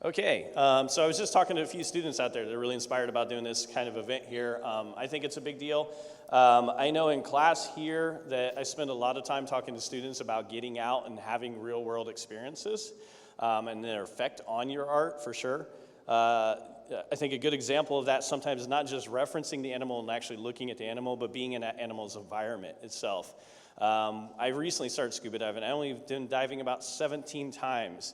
Okay, so I was just talking to a few students out there that are really inspired about doing this kind of event here. I think it's a big deal. I know in class here that I spend a lot of time talking to students about getting out and having real world experiences and their effect on your art for sure. I think a good example of that sometimes is not just referencing the animal and actually looking at the animal, but being in that animal's environment itself. I recently started scuba diving. I only been diving about 17 times.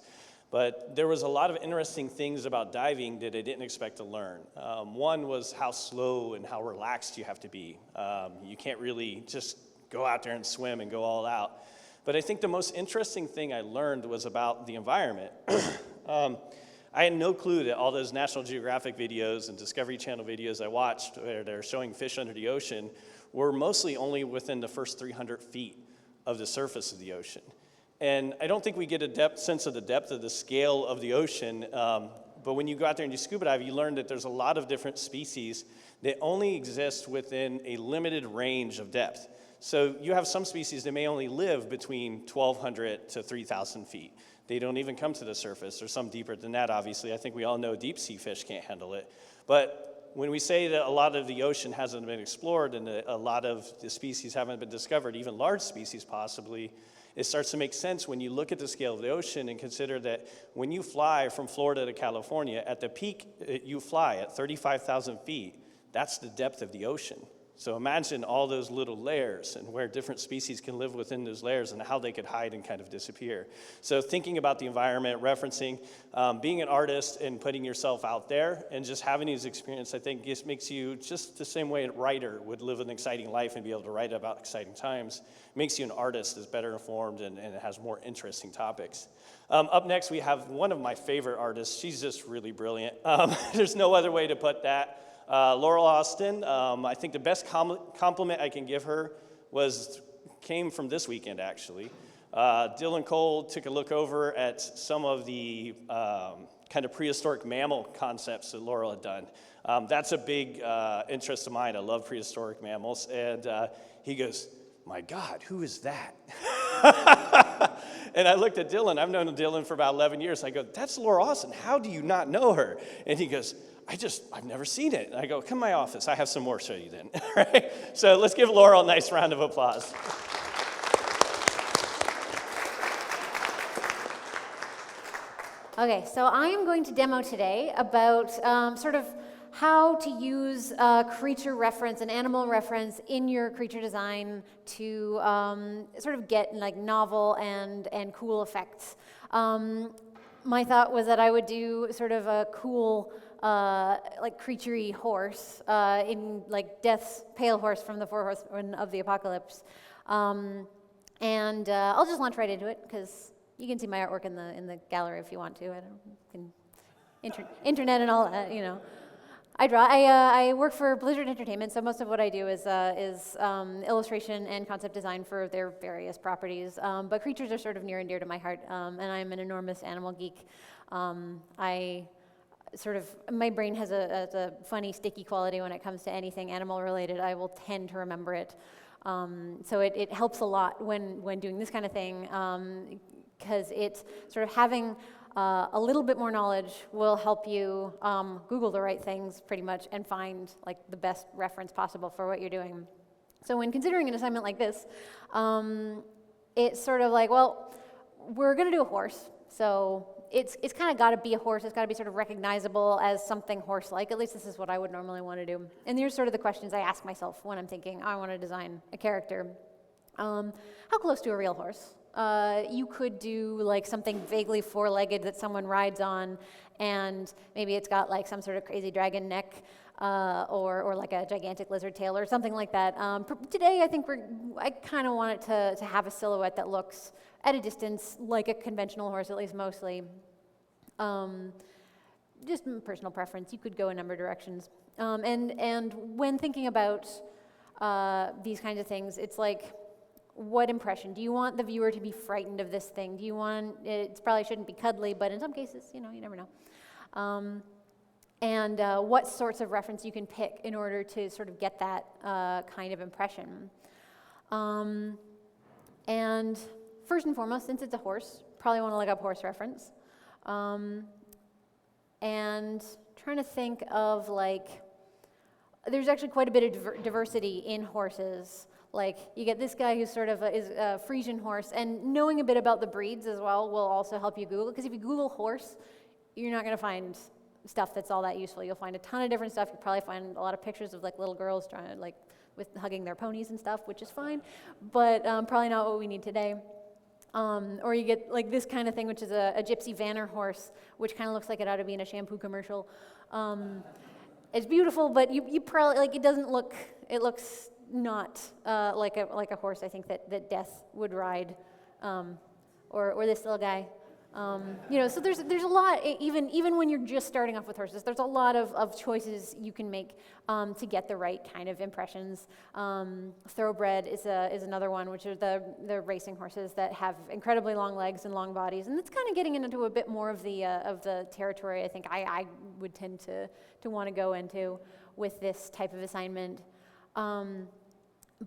But there was a lot of interesting things about diving that I didn't expect to learn. One was how slow and how relaxed you have to be. You can't really just go out there and swim and go all out. But I think the most interesting thing I learned was about the environment. I had no clue that all those National Geographic videos and Discovery Channel videos I watched where they're showing fish under the ocean were mostly only within the first 300 feet of the surface of the ocean. And I don't think we get a sense of the depth of the scale of the ocean, but when you go out there and you scuba dive, you learn that there's a lot of different species that only exist within a limited range of depth. So you have some species that may only live between 1,200 to 3,000 feet. They don't even come to the surface, or some deeper than that, obviously. I think we all know deep sea fish can't handle it. But when we say that a lot of the ocean hasn't been explored and a lot of the species haven't been discovered, even large species possibly, it starts to make sense when you look at the scale of the ocean and consider that when you fly from Florida to California, at the peak you fly at 35,000 feet, that's the depth of the ocean. So imagine all those little layers and where different species can live within those layers and how they could hide and kind of disappear. So thinking about the environment, referencing, being an artist and putting yourself out there and just having these experiences, I think just makes you just the same way a writer would live an exciting life and be able to write about exciting times. Makes you an artist that's better informed and has more interesting topics. Up next, we have one of my favorite artists. She's just really brilliant. There's no other way to put that. Laurel Austin, I think the best compliment I can give her came from this weekend, actually. Dylan Cole took a look over at some of the kind of prehistoric mammal concepts that Laurel had done. That's a big interest of mine. I love prehistoric mammals. And he goes, "My God, who is that?" And I looked at Dylan. I've known Dylan for about 11 years. I go, "That's Laurel Austin. How do you not know her?" And he goes, I've never seen it. And I go, "Come to my office. I have some more to show you then." Right? So let's give Laurel a nice round of applause. Okay, so I am going to demo today about sort of how to use creature reference and animal reference in your creature design to sort of get like novel and cool effects. My thought was that I would do sort of a cool like creature-y horse in like Death's pale horse from the Four Horsemen of the Apocalypse, and I'll just launch right into it because you can see my artwork in the gallery if you want to. Internet and all that, you know. I draw. I work for Blizzard Entertainment, so most of what I do is illustration and concept design for their various properties. But creatures are sort of near and dear to my heart, and I'm an enormous animal geek. My brain has a funny, sticky quality when it comes to anything animal related. I will tend to remember it. So it helps a lot when doing this kind of thing, because it's sort of having a little bit more knowledge will help you Google the right things pretty much and find like the best reference possible for what you're doing. So when considering an assignment like this, it's sort of like, well, we're going to do a horse, so it's kind of got to be a horse. It's got to be sort of recognizable as something horse-like. At least this is what I would normally want to do. And here's sort of the questions I ask myself when I'm thinking, I want to design a character. How close to a real horse? You could do like something vaguely four-legged that someone rides on, and maybe it's got like some sort of crazy dragon neck, or like a gigantic lizard tail or something like that. Today, I think I kind of want it to have a silhouette that looks at a distance like a conventional horse, at least mostly. Just personal preference. You could go a number of directions. And when thinking about these kinds of things, it's like, what impression? Do you want the viewer to be frightened of this thing? Do you want, it probably shouldn't be cuddly, but in some cases, you know, you never know. And what sorts of reference you can pick in order to sort of get that kind of impression. And first and foremost, since it's a horse, probably want to look up horse reference. And trying to think of like, there's actually quite a bit of diversity in horses. Like you get this guy who's sort of is a Frisian horse, and knowing a bit about the breeds as well will also help you Google, because if you Google horse, you're not going to find stuff that's all that useful. You'll find a ton of different stuff. You'll probably find a lot of pictures of like little girls trying to like with hugging their ponies and stuff, which is fine, but probably not what we need today. Or you get like this kind of thing, which is a gypsy vanner horse, which kind of looks like it ought to be in a shampoo commercial. It's beautiful, but you probably, like, it doesn't look, it looks not like a horse I think that Death would ride, or this little guy. So there's a lot, even when you're just starting off with horses, there's a lot of choices you can make to get the right kind of impressions. Thoroughbred is another one, which are the racing horses that have incredibly long legs and long bodies, and it's kind of getting into a bit more of the territory I think I would tend to want to go into with this type of assignment.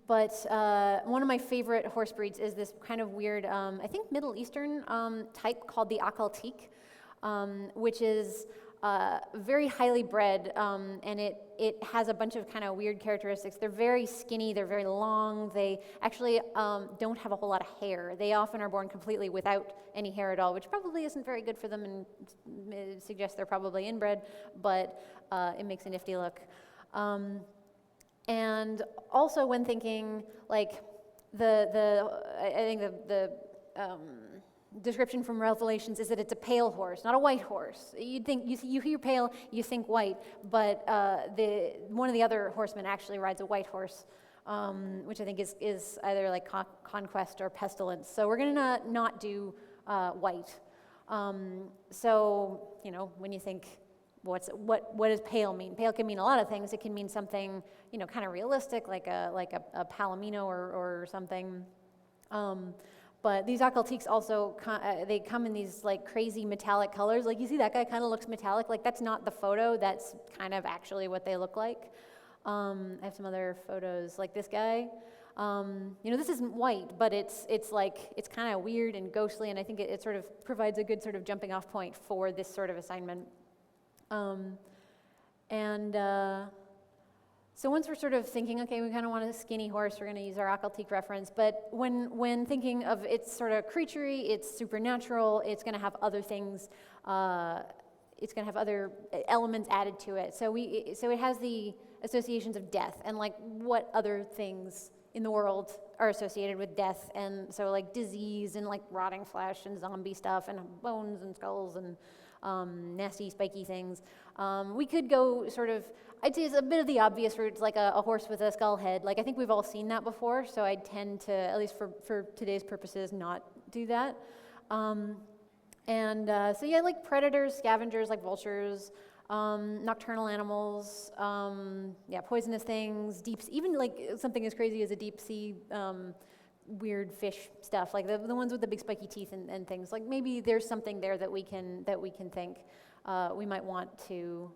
But one of my favorite horse breeds is this kind of weird, I think Middle Eastern type called the Akaltik, which is very highly bred, and it has a bunch of kind of weird characteristics. They're very skinny, they're very long, they actually don't have a whole lot of hair. They often are born completely without any hair at all, which probably isn't very good for them and suggests they're probably inbred, but it makes a nifty look. And also when thinking, like, I think the description from Revelations is that it's a pale horse, not a white horse. You'd think, you hear pale, you think white, but one of the other horsemen actually rides a white horse, which I think is either like conquest or pestilence. So we're gonna not do white. So, when you think, what does pale mean? Pale can mean a lot of things. It can mean something, kind of realistic, like a palomino or something. But these Akaltiks also, they come in these like crazy metallic colors. Like you see that guy kind of looks metallic. Like that's not the photo, that's kind of actually what they look like. I have some other photos like this guy. This isn't white, but it's kind of weird and ghostly, and I think it sort of provides a good sort of jumping off point for this sort of assignment. So once we're sort of thinking, okay, we kind of want a skinny horse, we're going to use our Akaltik reference, but when thinking of its sort of creaturey, it's supernatural, it's going to have other things, it's going to have other elements added to it. So it has the associations of death, and like what other things in the world are associated with death, and so like disease and like rotting flesh and zombie stuff and bones and skulls and nasty spiky things. We could go sort of, I'd say it's a bit of the obvious route, like a horse with a skull head. Like I think we've all seen that before, so I'd tend to, at least for today's purposes, not do that. So yeah, like predators, scavengers like vultures, nocturnal animals, poisonous things, even like something as crazy as a deep sea weird fish stuff, like the ones with the big spiky teeth and things. Like maybe there's something there that we can think we might want to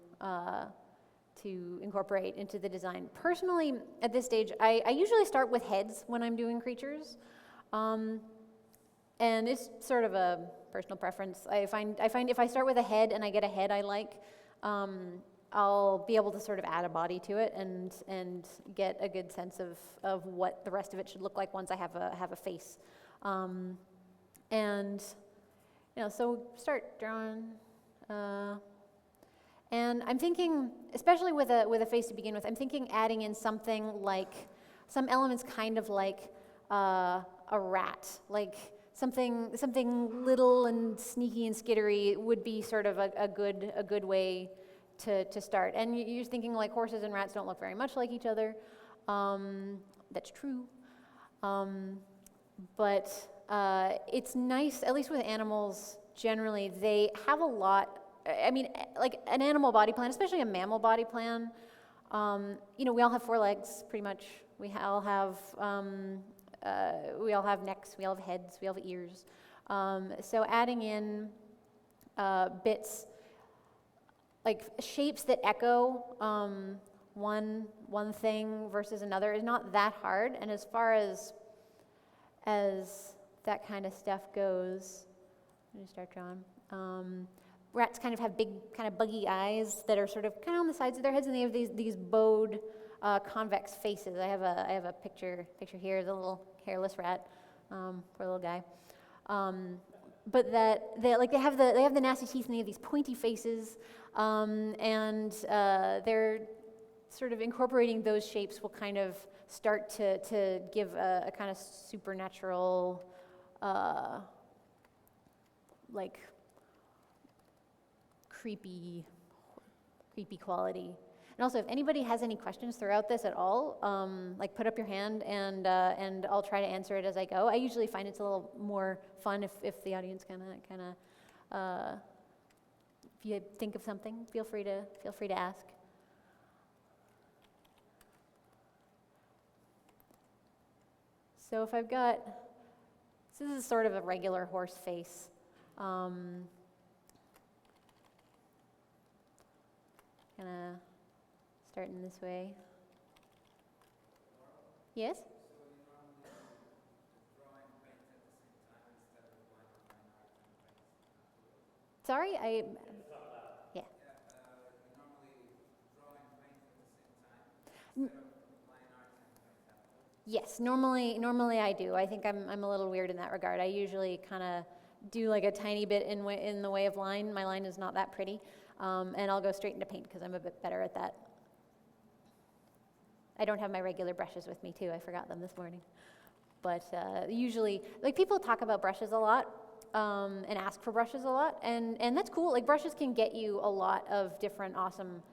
incorporate into the design. Personally, at this stage, I usually start with heads when I'm doing creatures, and it's sort of a personal preference. I find if I start with a head and I get a head I like, I'll be able to sort of add a body to it and get a good sense of what the rest of it should look like once I have a face. So start drawing. And I'm thinking, especially with a face to begin with, I'm thinking adding in something like, some elements kind of like a rat, like something little and sneaky and skittery would be sort of a good way to start. And you're thinking like horses and rats don't look very much like each other. That's true. But it's nice, at least with animals generally, they have a lot, I mean, like an animal body plan, especially a mammal body plan, we all have 4 legs, pretty much. We all have necks, we all have heads, we all have ears. So adding in bits, like shapes that echo one thing versus another is not that hard. And as far as that kind of stuff goes, I'm gonna start drawing. rats kind of have big, kind of buggy eyes that are sort of kind of on the sides of their heads, and they have these bowed, convex faces. I have a picture here, the little hairless rat, poor little guy. But that they have the nasty teeth, and they have these pointy faces, and they're sort of incorporating those shapes will kind of start to give a kind of supernatural, like creepy quality. And also, if anybody has any questions throughout this at all, like put up your hand, and I'll try to answer it as I go. I usually find it's a little more fun if the audience kind of, if you think of something, feel free to ask. So if I've got, so this is sort of a regular horse face. Kind of starting this way. Yes? Sorry, yeah. Yes, normally I do. I think I'm a little weird in that regard. I usually kind of do like a tiny bit in the way of line. My line is not that pretty, and I'll go straight into paint because I'm a bit better at that. I don't have my regular brushes with me too. I forgot them this morning. But usually, like people talk about brushes a lot and ask for brushes a lot, and that's cool. Like brushes can get you a lot of different awesome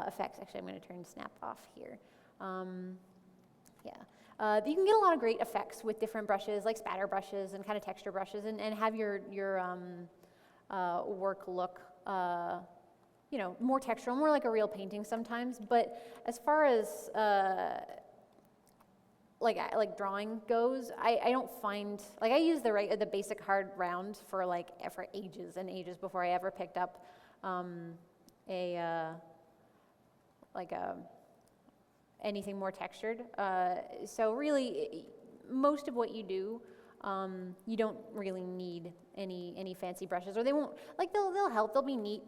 effects. Actually, I'm going to turn snap off here. You can get a lot of great effects with different brushes, like spatter brushes and kind of texture brushes, and have your work look, more textural, more like a real painting sometimes. But as far as like drawing goes, I don't find, like I use the basic hard round for ages and ages before I ever picked up anything more textured. So really, most of what you do, you don't really need any fancy brushes, or they won't, like they'll help, they'll be neat,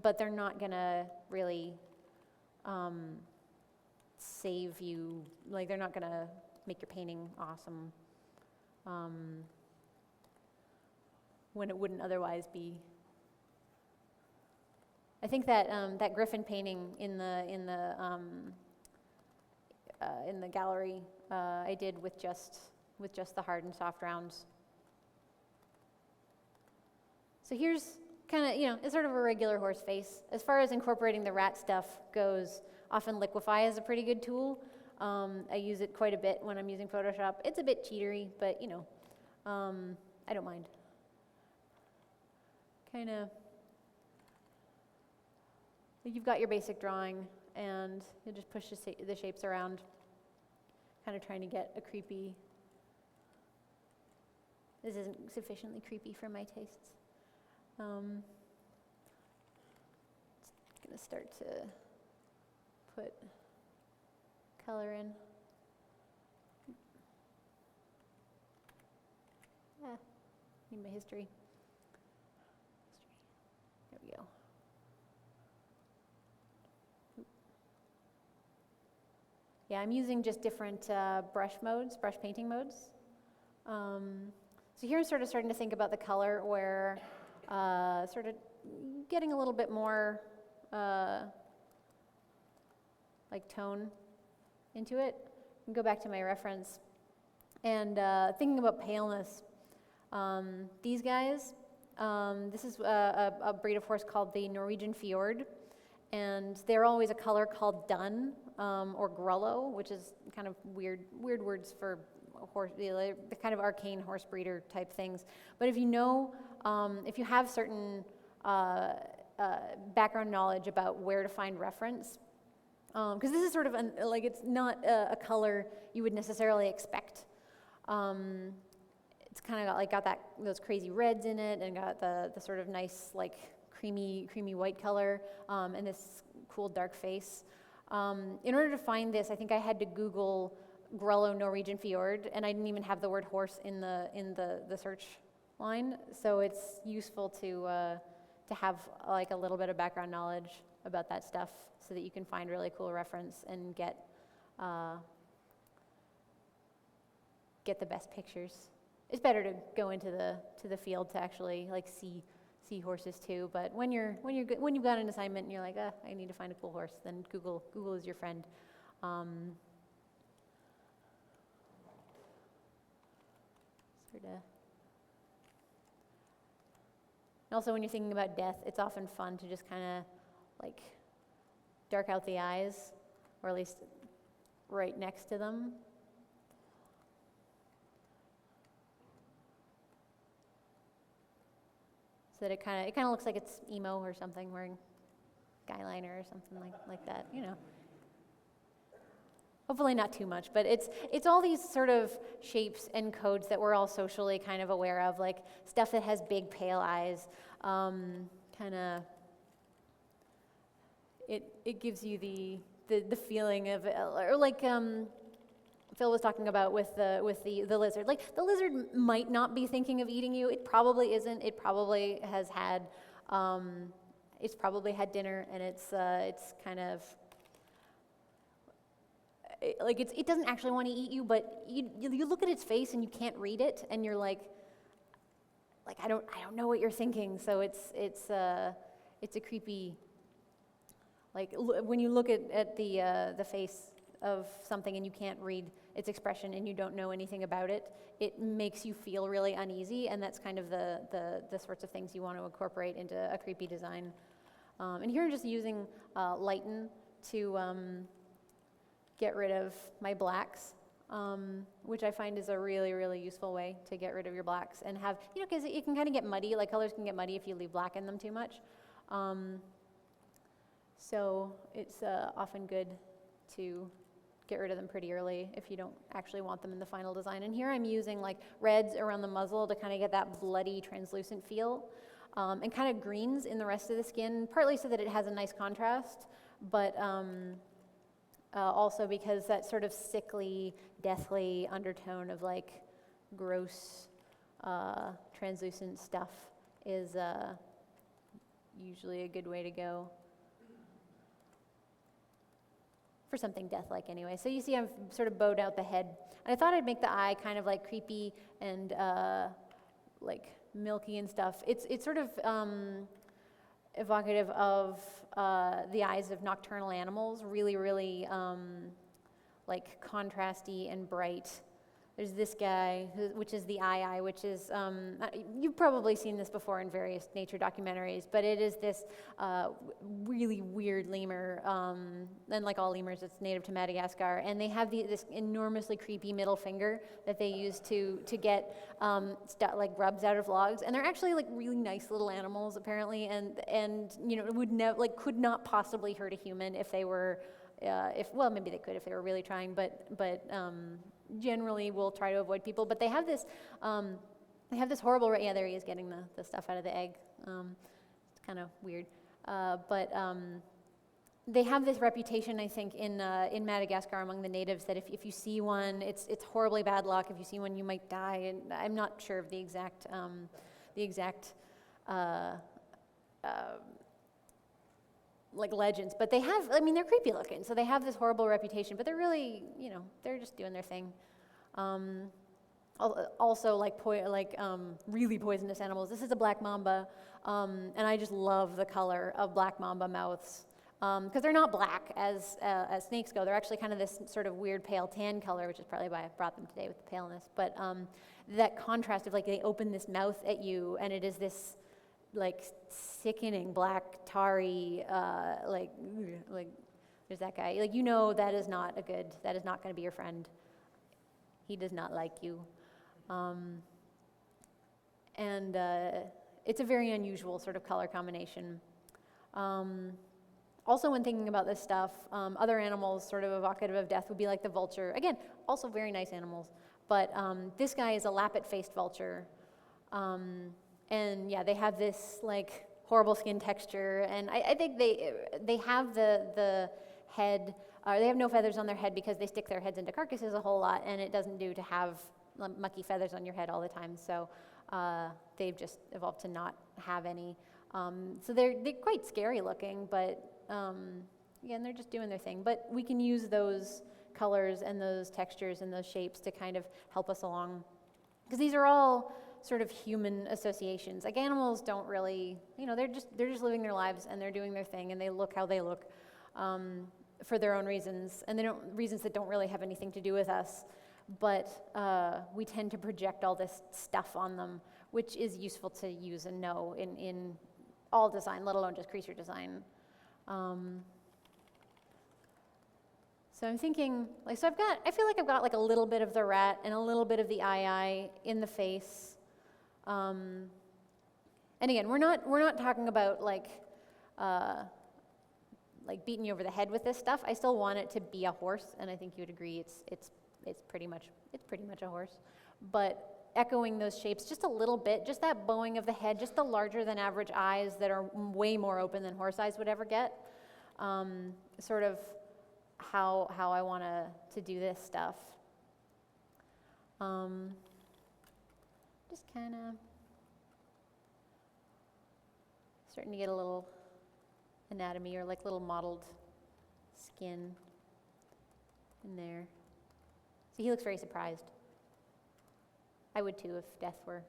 but they're not gonna really save you, like they're not gonna make your painting awesome when it wouldn't otherwise be. I think that that griffin painting in the gallery I did with just the hard and soft rounds. So here's kind of, it's sort of a regular horse face. As far as incorporating the rat stuff goes, often Liquify is a pretty good tool. I use it quite a bit when I'm using Photoshop. It's a bit cheatery, but I don't mind. Kind of, you've got your basic drawing, and you'll just push the shapes around, kind of trying to get a creepy. This isn't sufficiently creepy for my tastes. Just gonna start to put color in. Need my history. There we go. Yeah, I'm using just different brush painting modes. So here I'm sort of starting to think about the color where sort of getting a little bit more like tone into it. And go back to my reference. And thinking about paleness, these guys, this is a breed of horse called the Norwegian Fjord, and they're always a color called dun or grullo, which is kind of weird words for horse, the kind of arcane horse breeder type things. But if you have certain background knowledge about where to find reference, because this is sort of it's not a color you would necessarily expect. It's kind of got those crazy reds in it, and got the sort of nice creamy white color, and this cool dark face. In order to find this, I think I had to Google Grullo Norwegian Fjord, and I didn't even have the word horse in the search line. So it's useful to to have like a little bit of background knowledge about that stuff so that you can find really cool reference and get the best pictures. It's better to go into the field to actually like see horses too. But when you've got an assignment and you're like, I need to find a cool horse, then Google is your friend. And also when you're thinking about death, it's often fun to just kind of like dark out the eyes, or at least right next to them. So that it kind of looks like it's emo or something, wearing guyliner or something like that, you know. Hopefully not too much, but it's all these sort of shapes and codes that we're all socially kind of aware of, like stuff that has big pale eyes, it gives you the feeling of, or like Phil was talking about with the lizard. Like the lizard might not be thinking of eating you. It probably isn't. It probably has had, it's probably had dinner, and it's kind of like it doesn't actually want to eat you, but you look at its face and you can't read it, and you're like I don't know what you're thinking. So it's a creepy. Like when you look at the face of something and you can't read its expression and you don't know anything about it, it makes you feel really uneasy, and that's kind of the sorts of things you want to incorporate into a creepy design. And here I'm just using lighten to get rid of my blacks, which I find is a really, really useful way to get rid of your blacks and have, because it can kind of get muddy, like colors can get muddy if you leave black in them too much. So it's often good to get rid of them pretty early if you don't actually want them in the final design. And here I'm using like reds around the muzzle to kind of get that bloody translucent feel, and kind of greens in the rest of the skin, partly so that it has a nice contrast, but also because that sort of sickly, deathly undertone of like gross, translucent stuff is usually a good way to go for something death-like anyway. So you see I've sort of bowed out the head. And I thought I'd make the eye kind of like creepy and like milky and stuff. It's sort of evocative of the eyes of nocturnal animals, really, really like contrasty and bright. There's this guy, which is the eye, which is, you've probably seen this before in various nature documentaries, but it is this really weird lemur, and like all lemurs, it's native to Madagascar, and they have this enormously creepy middle finger that they use to get like grubs out of logs, and they're actually like really nice little animals apparently, and could not possibly hurt a human if they were, well maybe they could if they were really trying, but generally will try to avoid people. But they have this horrible, yeah, there he is getting the stuff out of the egg. It's kind of weird. But they have this reputation, I think, in Madagascar among the natives that if you see one, it's horribly bad luck. If you see one, you might die. And I'm not sure of the exact like legends, but they have, they're creepy looking, so they have this horrible reputation, but they're really, they're just doing their thing. Also really poisonous animals. This is a black mamba, and I just love the color of black mamba mouths, because they're not black as snakes go. They're actually kind of this sort of weird pale tan color, which is probably why I brought them today with the paleness, but that contrast of like they open this mouth at you and it is this like sickening black tarry, like there's that guy, like that is not going to be your friend. He does not like you, and it's a very unusual sort of color combination. Also, when thinking about this stuff, other animals sort of evocative of death would be like the vulture. Again, also very nice animals, but this guy is a lappet-faced vulture. And yeah, they have this like horrible skin texture, and I think they have the head, they have no feathers on their head because they stick their heads into carcasses a whole lot, and it doesn't do to have mucky feathers on your head all the time, so they've just evolved to not have any. So they're quite scary looking, but again, they're just doing their thing. But we can use those colors and those textures and those shapes to kind of help us along. Because these are all sort of human associations. Like animals don't really, they're just living their lives and they're doing their thing and they look how they look for their own reasons, and reasons that don't really have anything to do with us. But we tend to project all this stuff on them, which is useful to use and know in all design, let alone just creature design. So I'm thinking, I feel like I've got like a little bit of the rat and a little bit of the eye in the face. And again, we're not talking about like beating you over the head with this stuff. I still want it to be a horse, and I think you would agree it's pretty much a horse. But echoing those shapes just a little bit, just that bowing of the head, just the larger than average eyes that are way more open than horse eyes would ever get. Sort of how I want to do this stuff. Just kind of starting to get a little anatomy or like little mottled skin in there. So he looks very surprised. I would too if death were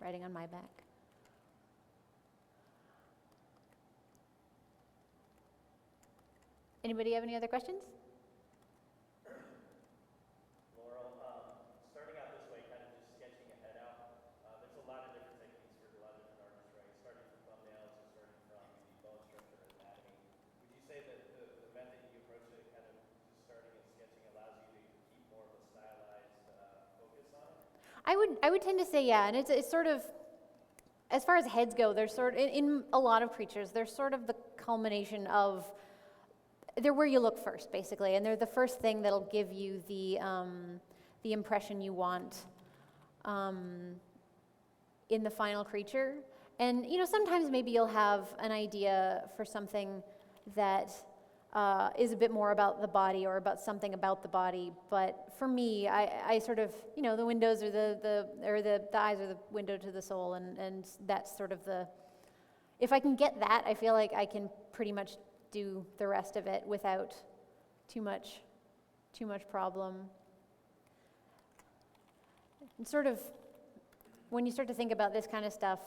riding on my back. Anybody have any other questions? Laurel, starting out this way, kind of just sketching a head out, there's a lot of different techniques for a lot of different artists, right? Starting from thumbnails and starting from the bone structure and anatomy. Would you say that the method you approach it, kind of just starting and sketching, allows you to keep more of a stylized focus on it? I would tend to say yeah, and it's sort of, as far as heads go, they're sort of, in a lot of creatures, they're sort of the culmination of, they're where you look first, basically, and they're the first thing that'll give you the impression you want in the final creature. And sometimes maybe you'll have an idea for something that is a bit more about the body or about something about the body. But for me, I sort of, the windows are the eyes are the window to the soul, and that's sort of the. If I can get that, I feel like I can pretty much do the rest of it without too much problem. And sort of, when you start to think about this kind of stuff,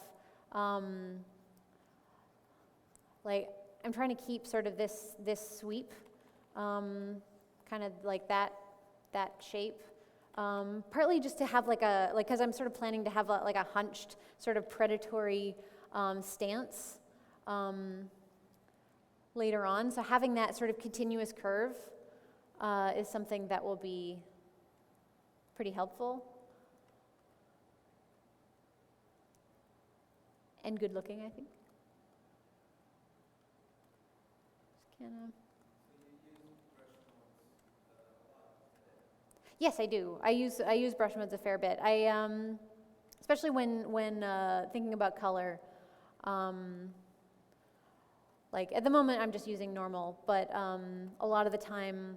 like I'm trying to keep sort of this sweep, kind of like that shape, partly just to have because I'm sort of planning to have like a hunched sort of predatory stance. Later on, so having that sort of continuous curve is something that will be pretty helpful and good looking, I think. Just kind of. Yes, I do. I use brush modes a fair bit. Especially when thinking about color. Like at the moment, I'm just using normal, but a lot of the time,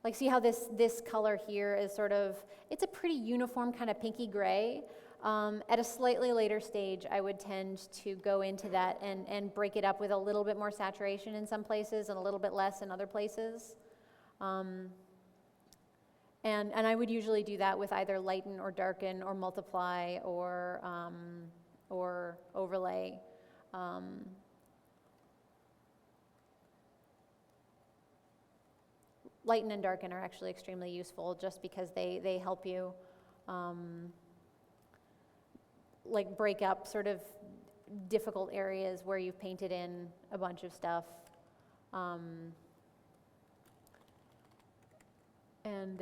like see how this color here is sort of, it's a pretty uniform kind of pinky gray. At a slightly later stage, I would tend to go into that and break it up with a little bit more saturation in some places and a little bit less in other places. And I would usually do that with either lighten or darken or multiply or overlay. Lighten and darken are actually extremely useful just because they help you like break up sort of difficult areas where you've painted in a bunch of stuff. And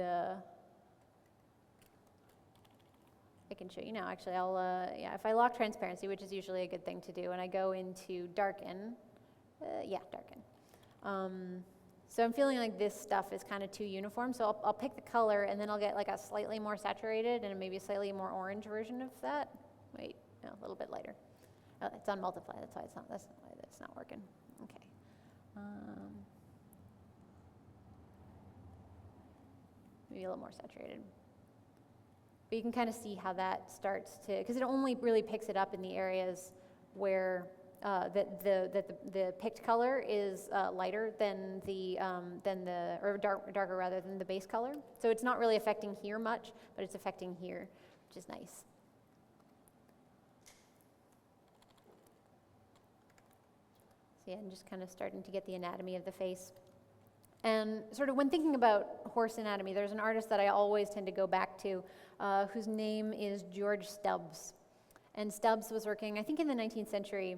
I can show you now. Actually, if I lock transparency, which is usually a good thing to do, and I go into darken, darken. So I'm feeling like this stuff is kind of too uniform, so I'll pick the color, and then I'll get like a slightly more saturated and maybe a slightly more orange version of that. Wait, no, a little bit lighter. Oh, it's on multiply, that's why that's why that's not working. Okay. Maybe a little more saturated. But you can kind of see how that starts to, because it only really picks it up in the areas where the picked color is lighter than or darker rather than the base color. So it's not really affecting here much, but it's affecting here, which is nice. So yeah, I'm just kind of starting to get the anatomy of the face. And sort of when thinking about horse anatomy, there's an artist that I always tend to go back to, whose name is George Stubbs. And Stubbs was working, I think, in the 19th century,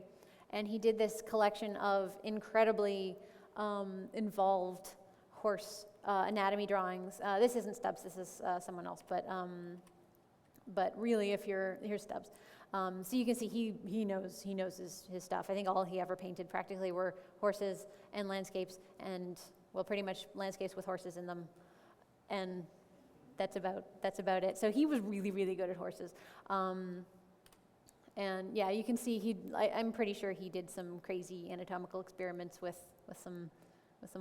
and he did this collection of incredibly involved horse anatomy drawings. This isn't Stubbs, this is someone else, but really, here's Stubbs. So you can see he knows his stuff. I think all he ever painted practically were horses and landscapes, and well, pretty much landscapes with horses in them, and that's about it. So he was really, really good at horses. And yeah, you can see I'm pretty sure he did some crazy anatomical experiments with some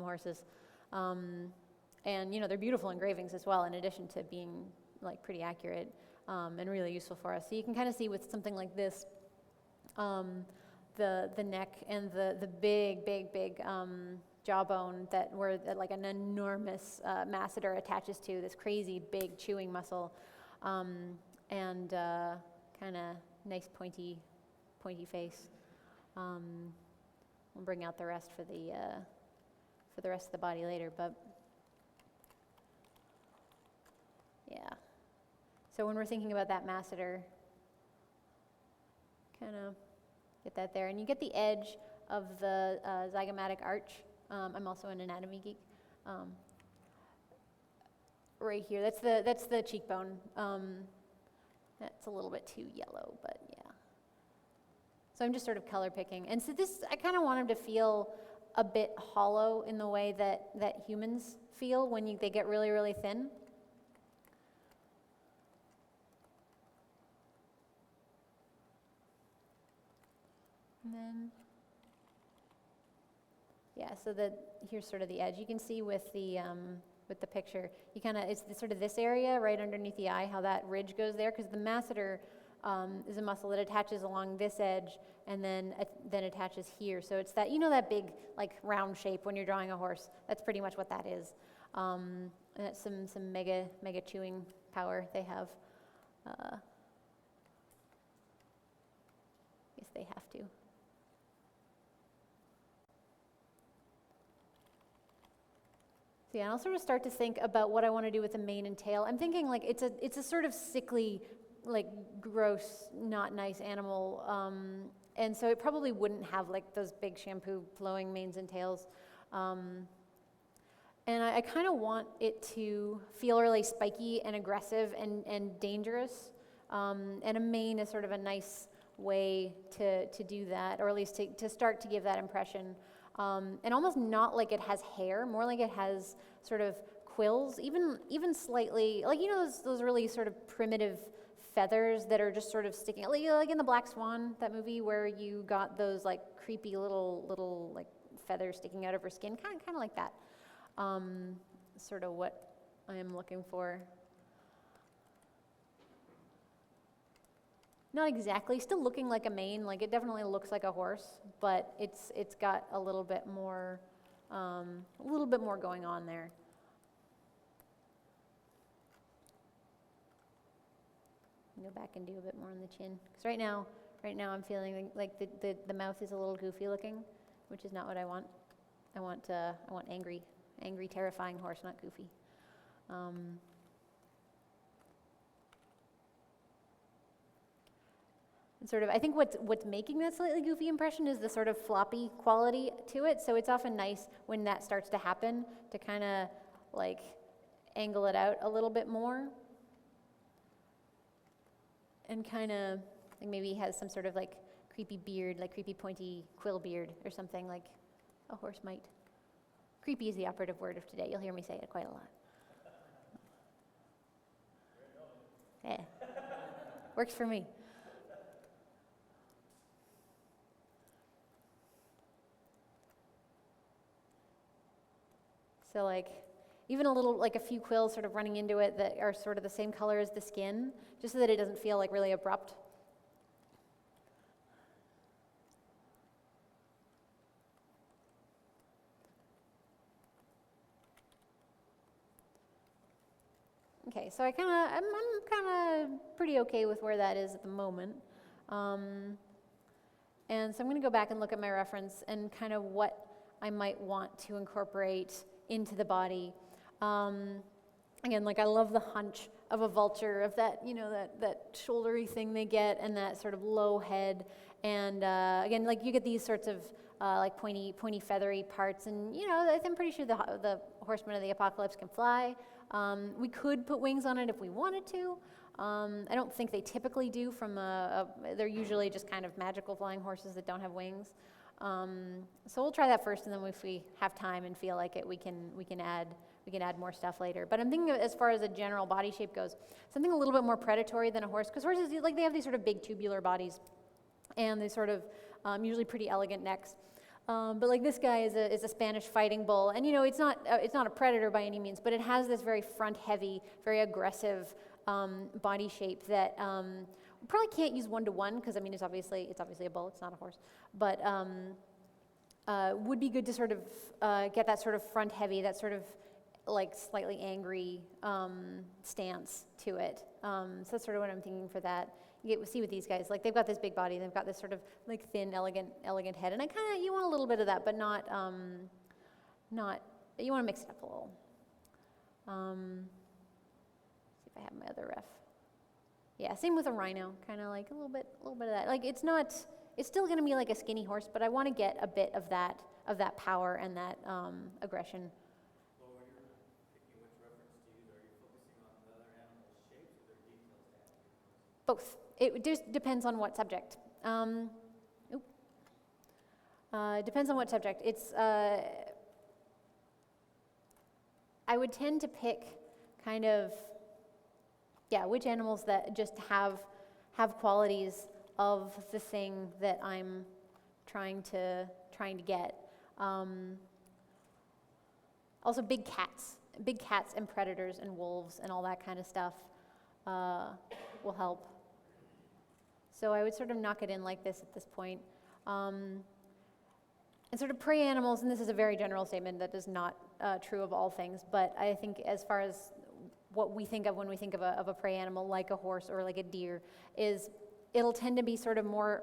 horses. And you know, they're beautiful engravings as well, in addition to being like pretty accurate and really useful for us. So you can kind of see with something like this, the neck and the big jawbone that like an enormous masseter attaches to, this crazy big chewing muscle, and kind of nice pointy face. We'll bring out the rest for the rest of the body later, but yeah. So when we're thinking about that masseter, kind of get that there, and you get the edge of the zygomatic arch. I'm also an anatomy geek. Right here, that's the cheekbone. That's a little bit too yellow, but yeah. So I'm just sort of color picking. And so this, I kind of want him to feel a bit hollow in the way that humans feel when they get really, really thin. And then, yeah, so here's sort of the edge. You can see with the picture, it's sort of this area right underneath the eye, how that ridge goes there, because the masseter is a muscle that attaches along this edge and then attaches here. So it's that, that big like round shape when you're drawing a horse. That's pretty much what that is. And that's some mega chewing power they have. Guess they have to. So yeah, and I'll sort of start to think about what I want to do with the mane and tail. I'm thinking like it's a sort of sickly, like gross, not nice animal, and so it probably wouldn't have like those big shampoo flowing manes and tails. And I kind of want it to feel really spiky and aggressive and dangerous. And a mane is sort of a nice way to do that, or at least to start to give that impression. And almost not like it has hair, more like it has sort of quills, even slightly, like those really sort of primitive feathers that are just sort of sticking, like in the Black Swan, that movie where you got those like creepy little like feathers sticking out of her skin, kind of like that. Sort of what I am looking for. Not exactly, still looking like a mane, like it definitely looks like a horse, but it's got a little bit more going on there. Go back and do a bit more on the chin, because right now I'm feeling like the mouth is a little goofy looking, which is not what I want. I want angry, terrifying horse, not goofy. And sort of, I think what's making that slightly goofy impression is the sort of floppy quality to it. So it's often nice when that starts to happen to kind of like angle it out a little bit more. And kind of, like maybe he has some sort of like creepy beard, like creepy pointy quill beard or something like a horse might. Creepy is the operative word of today. You'll hear me say it quite a lot. Yeah, works for me. So like, even a little, like a few quills sort of running into it that are sort of the same color as the skin, just so that it doesn't feel like really abrupt. Okay, so I'm kind of pretty okay with where that is at the moment. And so I'm going to go back and look at my reference and kind of what I might want to incorporate into the body. Again, like I love the hunch of a vulture, of that, you know, that shouldery thing they get, and that sort of low head. And again, like you get these sorts of like pointy, feathery parts. And you know, I'm pretty sure the Horsemen of the Apocalypse can fly. We could put wings on it if we wanted to. I don't think they typically do. They're usually just kind of magical flying horses that don't have wings. So we'll try that first, and then if we have time and feel like it, we can add more stuff later. But I'm thinking of, as far as a general body shape goes, something a little bit more predatory than a horse, because horses, like, they have these sort of big tubular bodies, and they sort of usually pretty elegant necks. But like this guy is a Spanish fighting bull, and you know, it's not a predator by any means, but it has this very front heavy, very aggressive body shape that we probably can't use 1-to-1, because I mean, it's obviously a bull, it's not a horse, but would be good to sort of get that sort of front heavy, that sort of like slightly angry stance to it. So that's sort of what I'm thinking for that. You see with these guys, like they've got this big body, they've got this sort of like thin, elegant head, and you want a little bit of that, but not, you want to mix it up a little. See if I have my other ref. Yeah, same with a rhino, kind of like a little bit of that. Like it's still going to be like a skinny horse, but I want to get a bit of that power and that aggression. Well, when you're picking which reference to use, are you focusing on the other animal's shapes or their details to add? Both. It just depends on what subject. Depends on what subject. It's. I would tend to pick kind of, which animals that just have qualities of the thing that I'm trying to get. Also, big cats and predators and wolves and all that kind of stuff will help. So I would sort of knock it in like this at this point. And sort of prey animals, and this is a very general statement that is not true of all things, but I think as far as what we think of when we think of a prey animal like a horse or like a deer, is it'll tend to be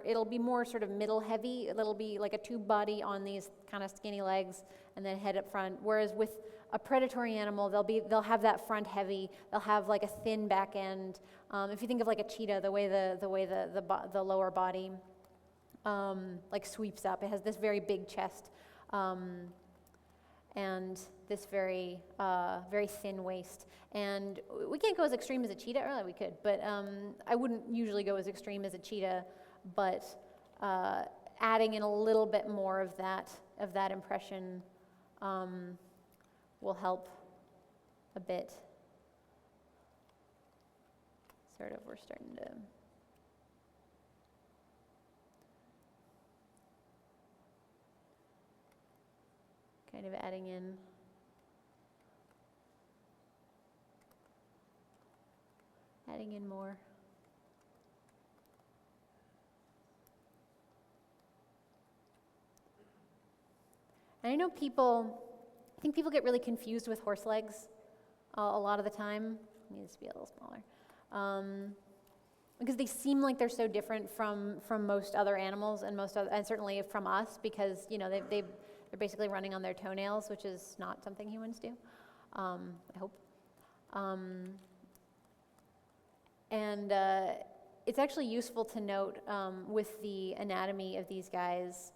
it'll be more sort of middle heavy. It'll be like a tube body on these kind of skinny legs and then head up front. Whereas with a predatory animal, they'll have that front heavy. They'll have like a thin back end. If you think of like a cheetah, the way the lower body like sweeps up, it has this very big chest and this very thin waist. And we can't go as extreme as a cheetah. Or we could, but I wouldn't usually go as extreme as a cheetah. But adding in a little bit more of that impression will help a bit. Sort of, we're starting to kind of adding in more. And I know I think people get really confused with horse legs a lot of the time. It needs to be a little smaller. Because they seem like they're so different from most other animals and certainly from us, because you know they're basically running on their toenails, which is not something humans do. I hope. And it's actually useful to note with the anatomy of these guys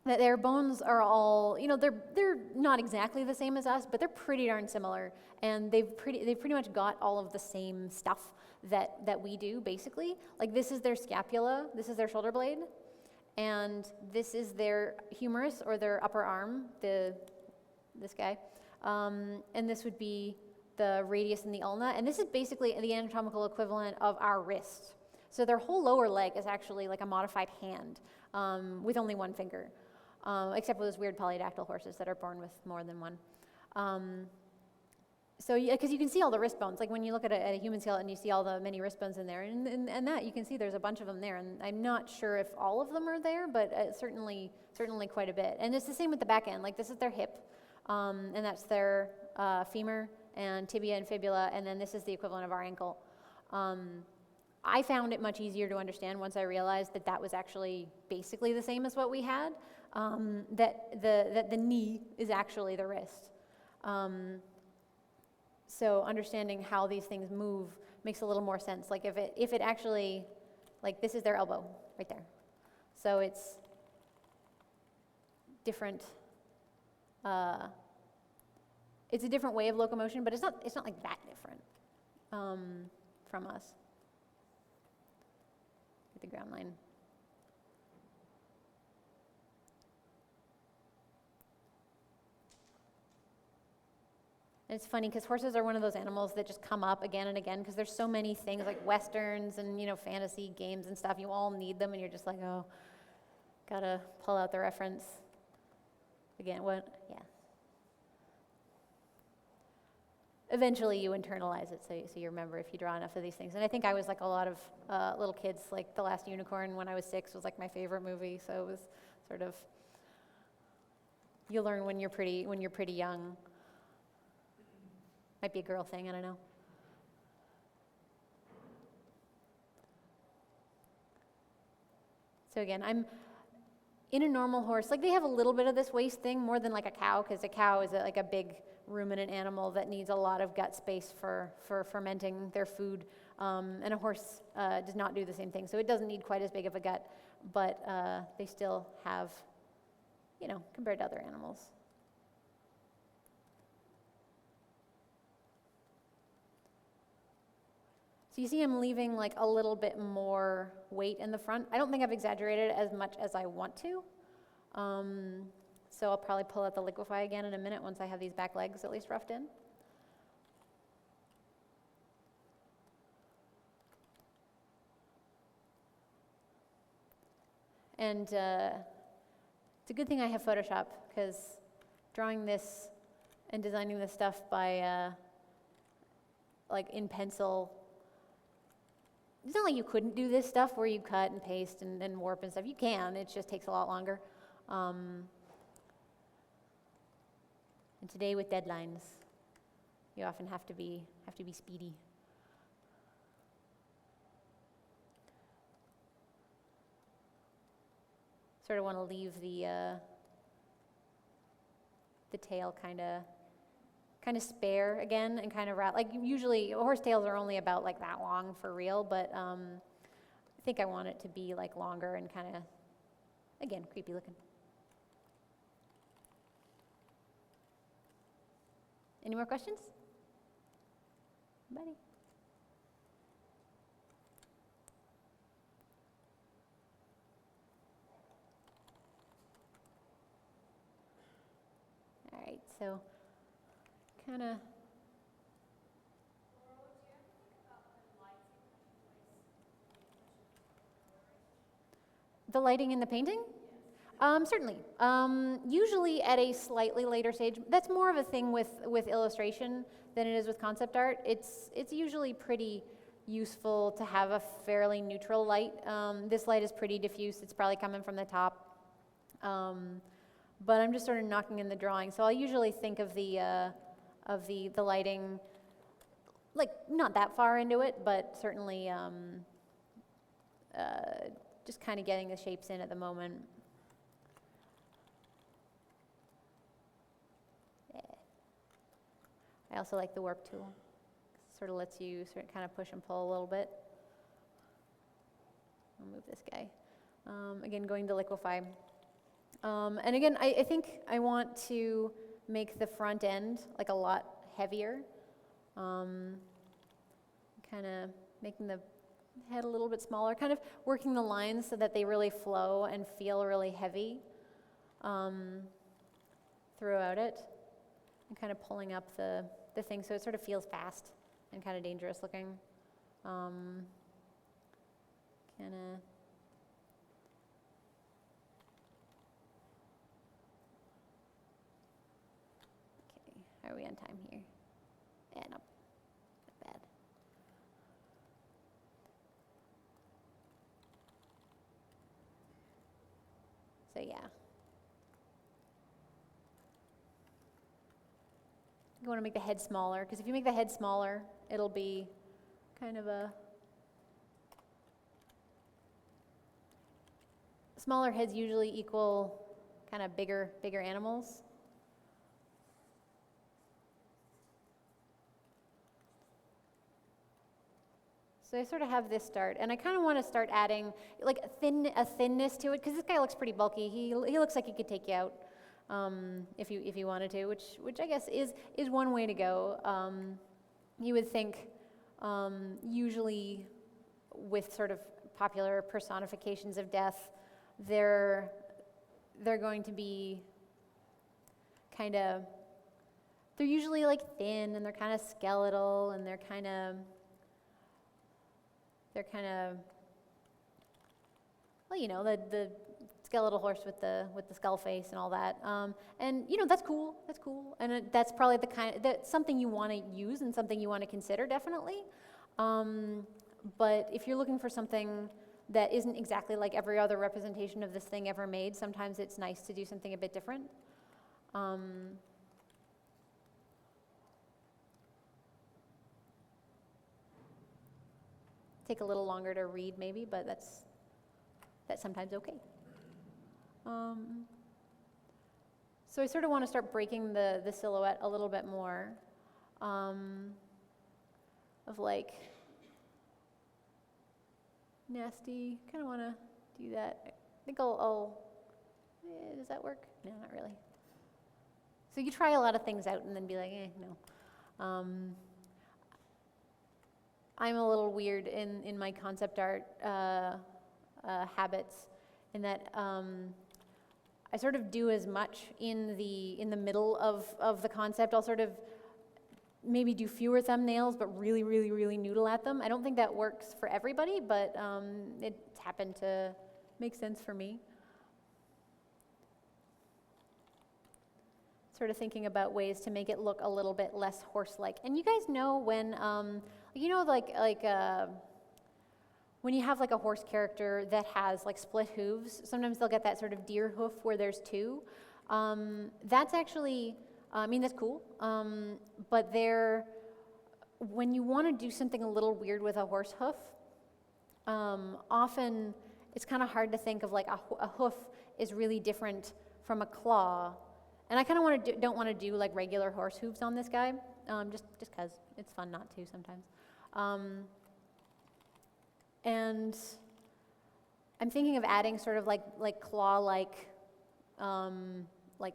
that their bones are all, you know, they're not exactly the same as us, but they're pretty darn similar, and they've pretty much got all of the same stuff that we do, basically. Like this is their scapula, this is their shoulder blade, and this is their humerus or their upper arm, this guy, and this would be the radius and the ulna, and this is basically the anatomical equivalent of our wrist. So their whole lower leg is actually like a modified hand with only one finger, except for those weird polydactyl horses that are born with more than one. So, because you can see all the wrist bones, like when you look at a human skeleton, you see all the many wrist bones in there, and that you can see there's a bunch of them there, and I'm not sure if all of them are there, but certainly quite a bit. And it's the same with the back end. Like this is their hip, and that's their femur, and tibia and fibula, and then this is the equivalent of our ankle. I found it much easier to understand once I realized that that was actually basically the same as what we had, that the knee is actually the wrist. So understanding how these things move makes a little more sense. Like if it actually, like this is their elbow right there. So it's different. It's a different way of locomotion, but it's not like that different from us. Get the ground line. And it's funny because horses are one of those animals that just come up again and again because there's so many things like westerns and fantasy games and stuff. You all need them, and you're just like, oh, gotta pull out the reference. Again, what? Yeah. Eventually, you internalize it, so you remember if you draw enough of these things. And I think I was like a lot of little kids. Like The Last Unicorn, when I was 6, was like my favorite movie. So it was sort of, you learn when you're pretty young. Might be a girl thing, I don't know. So again, I'm in a normal horse. Like they have a little bit of this waist thing, more than like a cow, because a cow is like a big ruminant animal that needs a lot of gut space for fermenting their food. And a horse does not do the same thing. So it doesn't need quite as big of a gut, but they still have, compared to other animals. So you see I'm leaving like a little bit more weight in the front. I don't think I've exaggerated as much as I want to. So I'll probably pull out the Liquify again in a minute once I have these back legs at least roughed in. And it's a good thing I have Photoshop, because drawing this and designing this stuff by like in pencil, it's not like you couldn't do this stuff where you cut and paste and warp and stuff. You can, it just takes a lot longer. And today with deadlines, you often have to be speedy. Sort of want to leave the tail kind of spare again, and kind of like usually horse tails are only about like that long for real, but I think I want it to be like longer and kind of, again, creepy looking. Any more questions? Anybody? All right, so kind of. The lighting in the painting? Certainly. Usually at a slightly later stage. That's more of a thing with illustration than it is with concept art. It's usually pretty useful to have a fairly neutral light. This light is pretty diffuse. It's probably coming from the top. But I'm just sort of knocking in the drawing. So I'll usually think of the lighting, like not that far into it, but certainly just kind of getting the shapes in at the moment. Yeah. I also like the warp tool. Sort of lets you kind of push and pull a little bit. I'll move this guy. Again, going to Liquify. And again, I think I want to make the front end like a lot heavier. Kind of making the head a little bit smaller, kind of working the lines so that they really flow and feel really heavy throughout it, and kind of pulling up the thing so it sort of feels fast and kind of dangerous looking. Kind of. Are we on time here? Yeah, no, not bad. So yeah. want to make the head smaller, because if you make the head smaller, it'll be kind of a... Smaller heads usually equal kind of bigger animals. So I sort of have this start, and I kind of want to start adding like a thinness to it, because this guy looks pretty bulky. He looks like he could take you out if you wanted to, which I guess is one way to go. You would think usually with sort of popular personifications of death, they're going to be they're usually like thin, and they're kind of skeletal, and they're kind of, well, you know, the skeletal horse with the skull face and all that. And you know, that's cool. And that's probably that's something you want to use and something you want to consider, definitely. But if you're looking for something that isn't exactly like every other representation of this thing ever made, sometimes it's nice to do something a bit different. Take a little longer to read maybe, but that's sometimes okay. So I sort of want to start breaking the silhouette a little bit more, of like nasty, kind of want to do that. I think does that work? No, not really. So you try a lot of things out and then be like, no. I'm a little weird in my concept art habits, in that I sort of do as much in the middle of the concept. I'll sort of maybe do fewer thumbnails, but really, really, really noodle at them. I don't think that works for everybody, but it's happened to make sense for me. Sort of thinking about ways to make it look a little bit less horse-like. And you guys know when, you know, when you have like a horse character that has like split hooves, sometimes they'll get that sort of deer hoof where there's two. That's actually, I mean, that's cool, but when you want to do something a little weird with a horse hoof, often it's kind of hard to think of like a hoof is really different from a claw. And I kind of don't want to do like regular horse hooves on this guy, just because it's fun not to sometimes. And I'm thinking of adding sort of like claw-like, like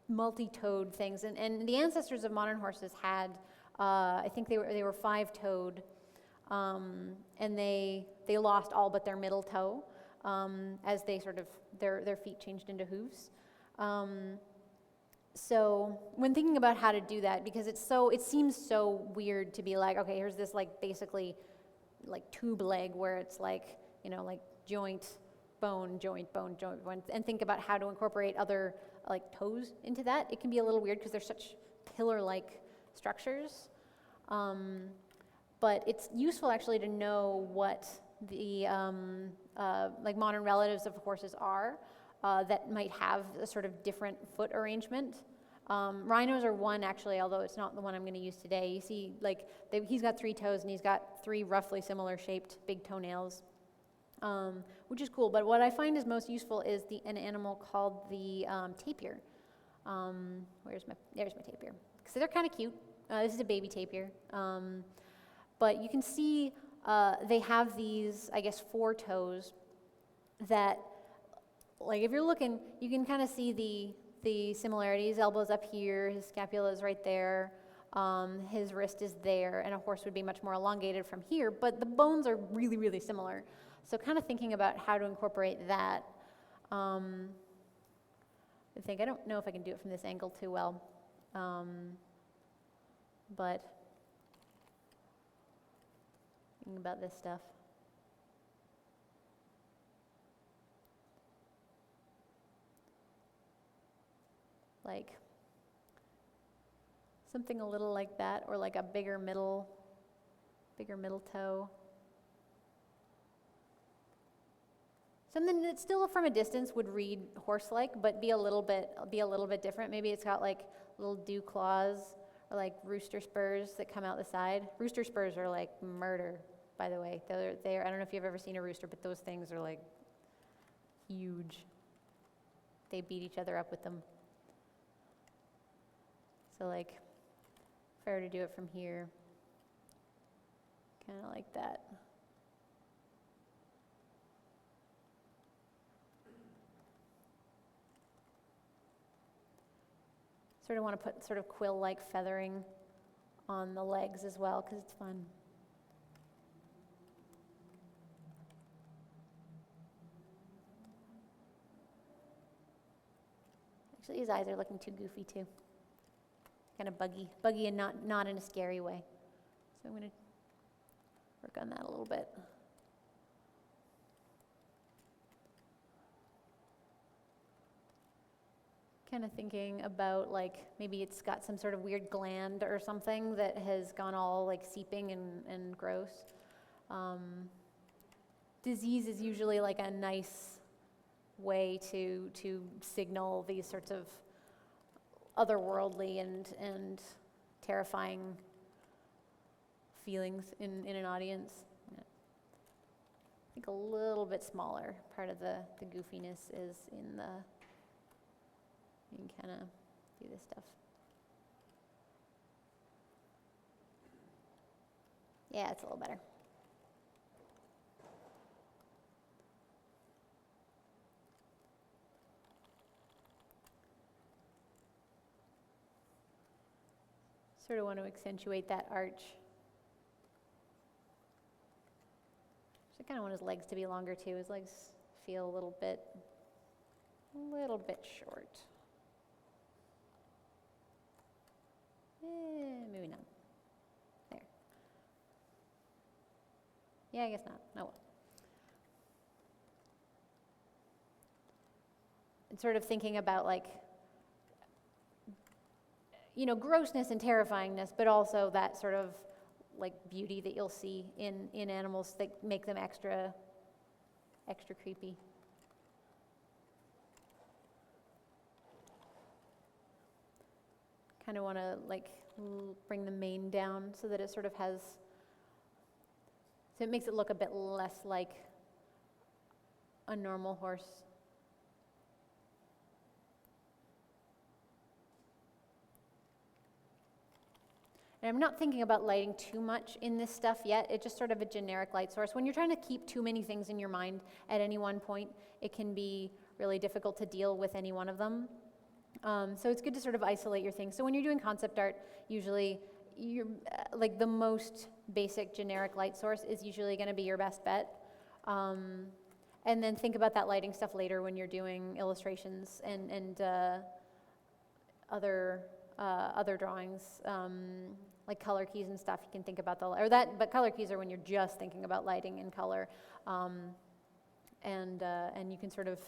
multi-toed things. And the ancestors of modern horses had, I think they were five-toed, and they lost all but their middle toe as they sort of their feet changed into hooves. So when thinking about how to do that, because it seems so weird to be like, okay, here's this like basically like tube leg where it's like, you know, like joint, bone, and think about how to incorporate other like toes into that. It can be a little weird because they're such pillar-like structures. But it's useful actually to know what the like modern relatives of horses are. That might have a sort of different foot arrangement. Rhinos are one actually, although it's not the one I'm going to use today. You see, like he's got 3 toes and he's got 3 roughly similar shaped big toenails, which is cool. But what I find is most useful is an animal called the tapir. There's my tapir. So they're kind of cute. This is a baby tapir, but you can see they have these, I guess, 4 toes that. Like if you're looking, you can kind of see the similarities. Elbow's up here, his scapula is right there, his wrist is there, and a horse would be much more elongated from here, but the bones are really, really similar. So kind of thinking about how to incorporate that. I don't know if I can do it from this angle too well, but thinking about this stuff. Like something a little like that, or like a bigger middle toe. Something that still from a distance would read horse-like, but be a little bit different. Maybe it's got like little dew claws or like rooster spurs that come out the side. Rooster spurs are like murder, by the way. They're I don't know if you've ever seen a rooster, but those things are like huge. They beat each other up with them. So like, if I were to do it from here, kind of like that. Sort of want to put sort of quill-like feathering on the legs as well, because it's fun. Actually, his eyes are looking too goofy too. Kind of buggy and not in a scary way. So I'm going to work on that a little bit. Kind of thinking about like maybe it's got some sort of weird gland or something that has gone all like seeping and gross. Disease is usually like a nice way to signal these sorts of otherworldly and terrifying feelings in an audience. Yeah. I think a little bit smaller part of the goofiness is in the. You can kind of do this stuff. Yeah, it's a little better. Sort of want to accentuate that arch. So I kind of want his legs to be longer too. His legs feel a little bit short. Maybe not. There. Yeah, I guess not. Oh well. And sort of thinking about like, you know, grossness and terrifyingness, but also that sort of like beauty that you'll see in animals that make them extra creepy. Kind of want to like bring the mane down so that it sort of has, so it makes it look a bit less like a normal horse. And I'm not thinking about lighting too much in this stuff yet. It's just sort of a generic light source. When you're trying to keep too many things in your mind at any one point, it can be really difficult to deal with any one of them. So it's good to sort of isolate your things. So when you're doing concept art, usually you're like the most basic generic light source is usually going to be your best bet. And then think about that lighting stuff later when you're doing illustrations and other drawings, like color keys and stuff. You can think about but color keys are when you're just thinking about lighting and color, and you can sort of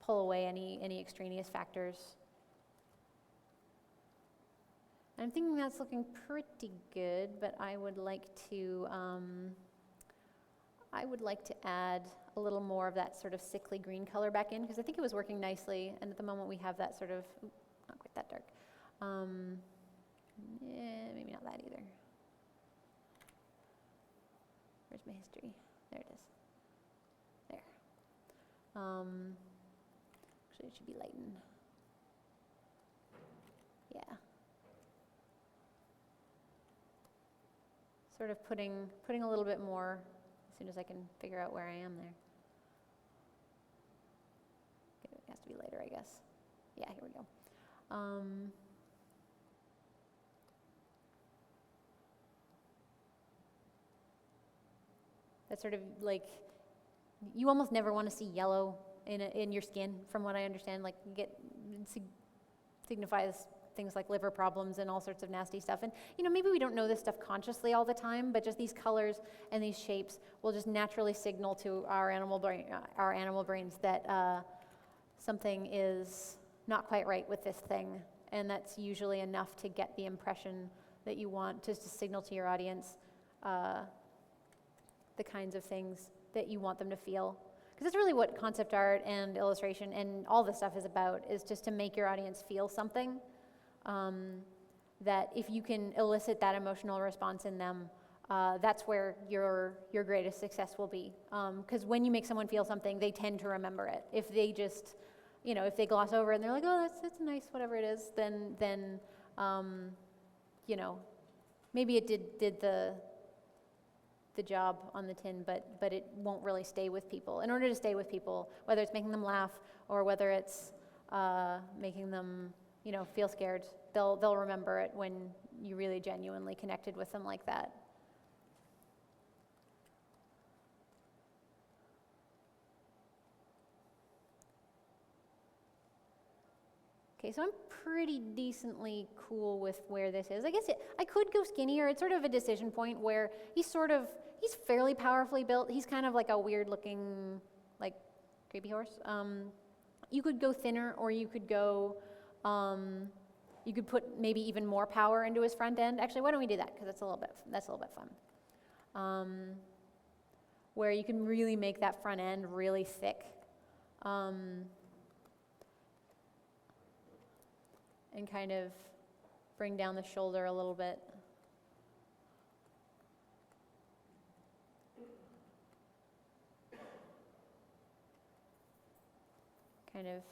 pull away any extraneous factors. I'm thinking that's looking pretty good, but I would like to add a little more of that sort of sickly green color back in, because I think it was working nicely, and at the moment we have that sort of, not quite that dark. Yeah, maybe not that either. Where's my history? There it is. There. Actually, it should be lightened. Yeah. Sort of putting a little bit more as soon as I can figure out where I am there. Okay, it has to be later, I guess. Yeah, here we go. That's sort of like, you almost never want to see yellow in your skin, from what I understand. Like, signifies things like liver problems and all sorts of nasty stuff. And maybe we don't know this stuff consciously all the time, but just these colors and these shapes will just naturally signal to our animal brains that something is not quite right with this thing. And that's usually enough to get the impression that you want to signal to your audience the kinds of things that you want them to feel. Because that's really what concept art and illustration and all this stuff is about, is just to make your audience feel something. that if you can elicit that emotional response in them, that's where your greatest success will be. Because when you make someone feel something, they tend to remember it. If they just, if they gloss over it and they're like, oh, that's nice, whatever it is, then maybe it did the job on the tin, but it won't really stay with people. In order to stay with people, whether it's making them laugh or whether it's making them, feel scared, they'll remember it when you really genuinely connected with them like that. Okay, so I'm pretty decently cool with where this is. I guess I could go skinnier. It's sort of a decision point where he's fairly powerfully built. He's kind of like a weird looking, like, creepy horse. You could go thinner, or you could go, you could put maybe even more power into his front end. Actually, why don't we do that? Because that's a little bit fun. Where you can really make that front end really thick. And kind of bring down the shoulder a little bit. Kind of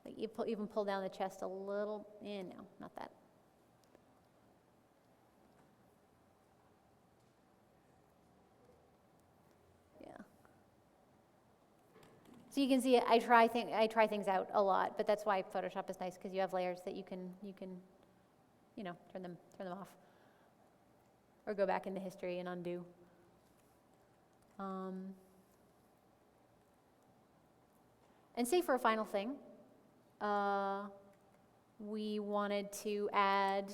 like you even pull down the chest a little. No, not that. So you can see I try things out a lot, but that's why Photoshop is nice, because you have layers that you can turn them off, or go back into history and undo. And say for a final thing, we wanted to add,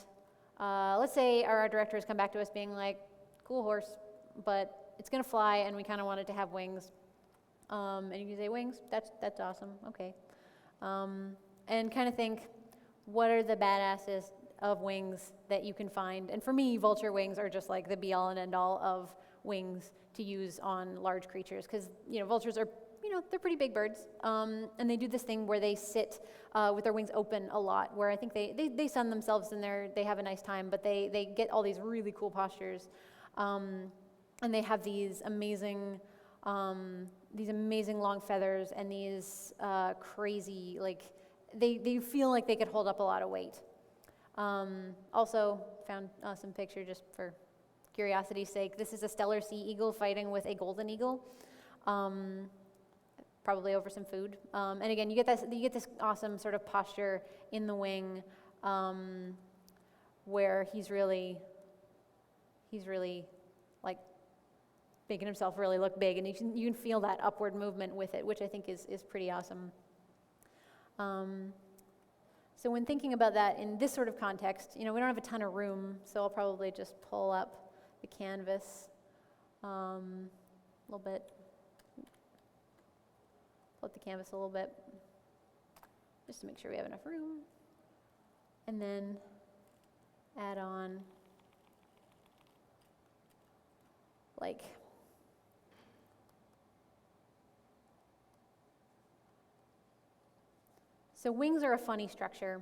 let's say our art director has come back to us being like, cool horse, but it's gonna fly and we kind of want it to have wings. And you can say wings, that's awesome, okay. And kind of think, what are the badasses of wings that you can find? And for me, vulture wings are just like the be all and end all of wings to use on large creatures, because vultures are, they're pretty big birds, and they do this thing where they sit with their wings open a lot, where I think they sun themselves and they have a nice time, but they get all these really cool postures, and they have these amazing long feathers and these crazy, like, they feel like they could hold up a lot of weight. Also found some picture just for curiosity's sake. This is a stellar sea eagle fighting with a golden eagle, probably over some food. And again, you get this awesome sort of posture in the wing, where he's really like making himself really look big, and you can feel that upward movement with it, which I think is pretty awesome. So when thinking about that in this sort of context, we don't have a ton of room, so I'll probably just pull up the canvas a little bit. Pull up the canvas a little bit, just to make sure we have enough room, and then add on like so wings are a funny structure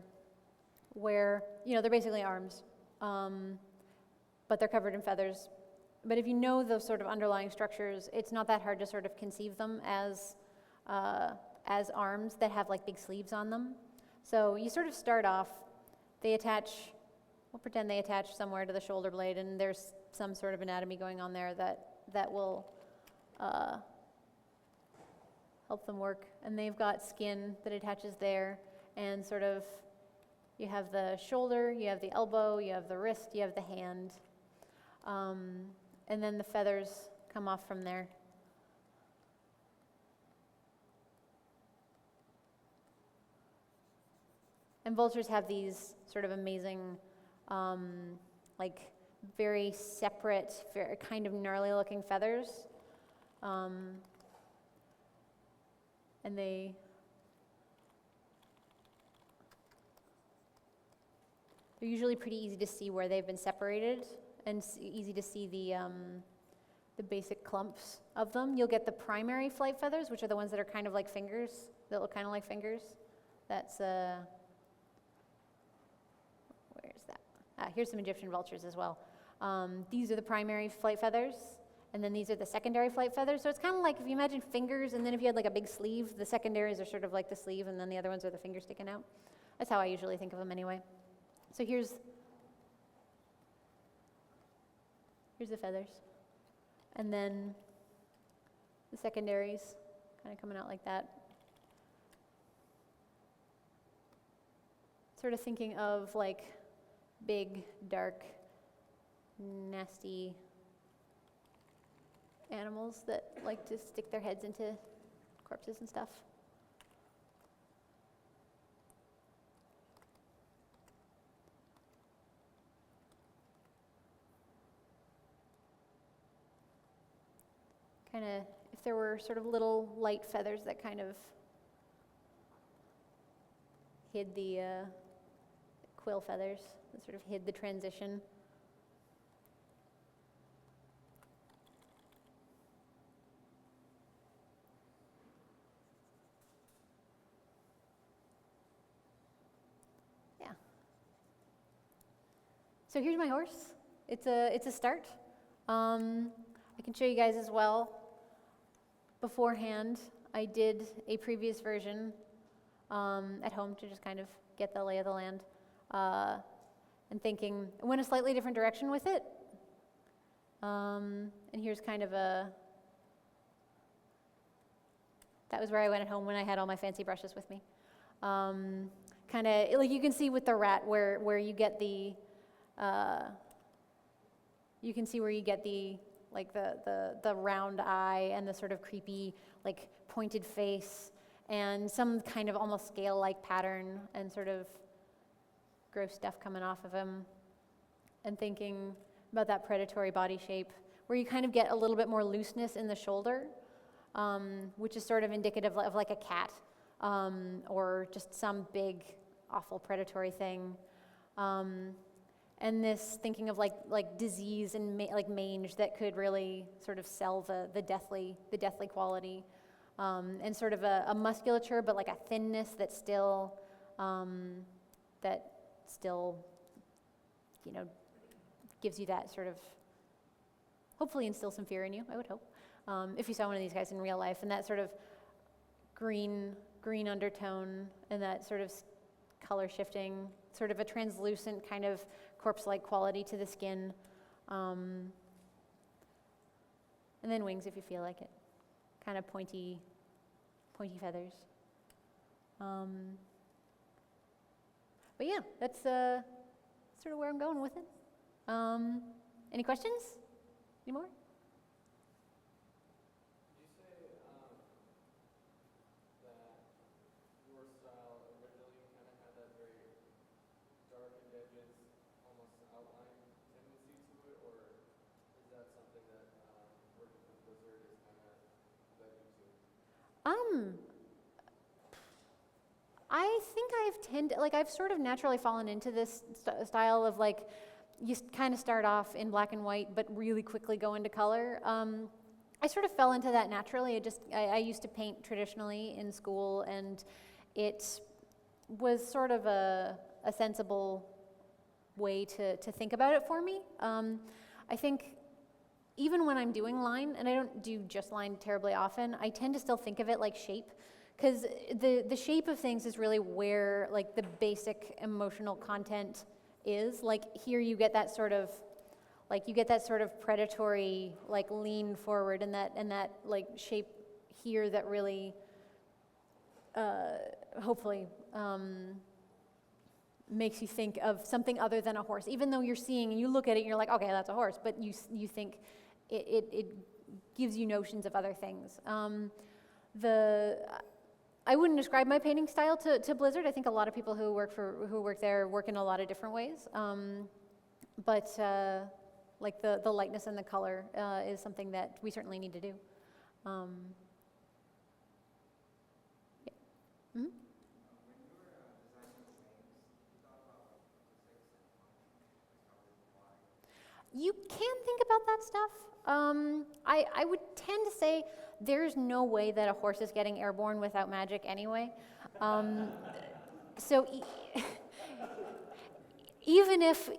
where, they're basically arms, but they're covered in feathers. But if you know those sort of underlying structures, it's not that hard to sort of conceive them as arms that have like big sleeves on them. So you sort of start off, we'll pretend they attach somewhere to the shoulder blade, and there's some sort of anatomy going on there that will help them work. And they've got skin that attaches there, and sort of you have the shoulder, you have the elbow, you have the wrist, you have the hand, and then the feathers come off from there. And vultures have these sort of amazing, like very separate, very kind of gnarly looking feathers. And they They're usually pretty easy to see where they've been separated, and easy to see the basic clumps of them. You'll get the primary flight feathers, which are the ones that are kind of like fingers, that look kind of like fingers. That's, where's that? Here's some Egyptian vultures as well. These are the primary flight feathers, and then these are the secondary flight feathers. So it's kind of like if you imagine fingers, and then if you had like a big sleeve, the secondaries are sort of like the sleeve, and then the other ones are the fingers sticking out. That's how I usually think of them anyway. So here's the feathers. And then the secondaries kind of coming out like that. Sort of thinking of like big, dark, nasty animals that like to stick their heads into corpses and stuff. Kind of, if there were sort of little light feathers that kind of hid the quill feathers, that sort of hid the transition. Yeah. So here's my horse. It's a start. I can show you guys as well. Beforehand, I did a previous version at home to just kind of get the lay of the land, and thinking, I went a slightly different direction with it. And here's kind of that was where I went at home when I had all my fancy brushes with me. Kind of, like you can see with the rat where you get the, you can see where you get the, like the round eye and the sort of creepy, like pointed face, and some kind of almost scale-like pattern and sort of gross stuff coming off of him. And thinking about that predatory body shape, where you kind of get a little bit more looseness in the shoulder, which is sort of indicative of like a cat, or just some big, awful predatory thing. And this thinking of like disease and like mange that could really sort of sell the deathly quality, and sort of a musculature, but like a thinness that still you know, gives you that sort of, hopefully instill some fear in you, I would hope, if you saw one of these guys in real life, and that sort of green undertone and that sort of color shifting, sort of a translucent kind of corpse-like quality to the skin, and then wings if you feel like it, kind of pointy feathers. But yeah, that's sort of where I'm going with it. Any questions? Any more? Did you say that your style originally kind of had that very darkened edges, almost outline tendency to it, or is that something that working with Blizzard is kind of led you to? I think I've sort of naturally fallen into this style of like, you kind of start off in black and white, but really quickly go into color. I sort of fell into that naturally. I used to paint traditionally in school, and it was sort of a sensible way to think about it for me. I think even when I'm doing line, and I don't do just line terribly often, I tend to still think of it like shape, because the shape of things is really where like the basic emotional content is. Like here you get that sort of predatory, like lean forward, and that like shape here that really hopefully makes you think of something other than a horse, even though you're seeing and you look at it and you're like, okay, that's a horse, but you think it gives you notions of other things. I wouldn't describe my painting style to Blizzard. I think a lot of people who work there work in a lot of different ways. But like the lightness and the color is something that we certainly need to do. Yeah. Mm-hmm. When you were designing the wings, you thought about physics and you can think about that stuff. I would tend to say there's no way that a horse is getting airborne without magic anyway. So even if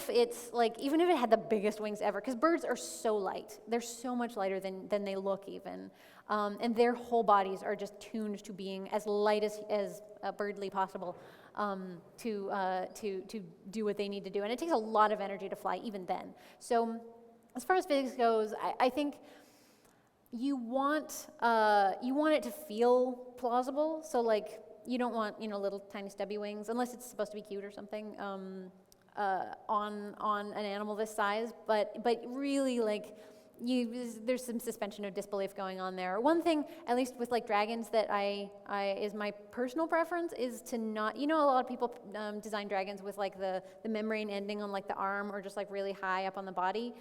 it's like, even if it had the biggest wings ever, because birds are so light, they're so much lighter than they look even, and their whole bodies are just tuned to being as light as birdly possible, to do what they need to do, and it takes a lot of energy to fly even then. So as far as physics goes, I think you want it to feel plausible. So like, you don't want, little tiny stubby wings, unless it's supposed to be cute or something, on an animal this size. But really, like, there's some suspension of disbelief going on there. One thing, at least with like dragons, that is my personal preference is to not, a lot of people design dragons with like the membrane ending on like the arm or just like really high up on the body.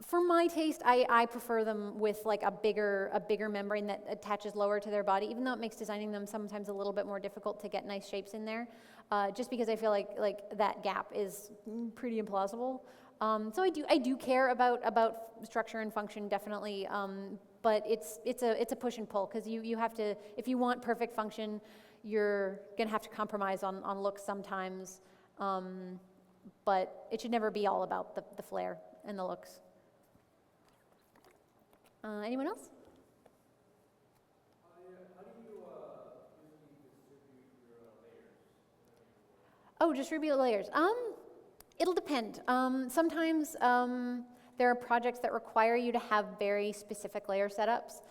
For my taste, I prefer them with like a bigger membrane that attaches lower to their body, even though it makes designing them sometimes a little bit more difficult to get nice shapes in there, just because I feel like that gap is pretty implausible. So I do care about structure and function, definitely, but it's a push and pull, because you have to, if you want perfect function, you're gonna have to compromise on looks sometimes, but it should never be all about the flair and the looks. Anyone else? How do you usually distribute your layers? Oh, distribute layers. It'll depend. Sometimes there are projects that require you to have very specific layer setups,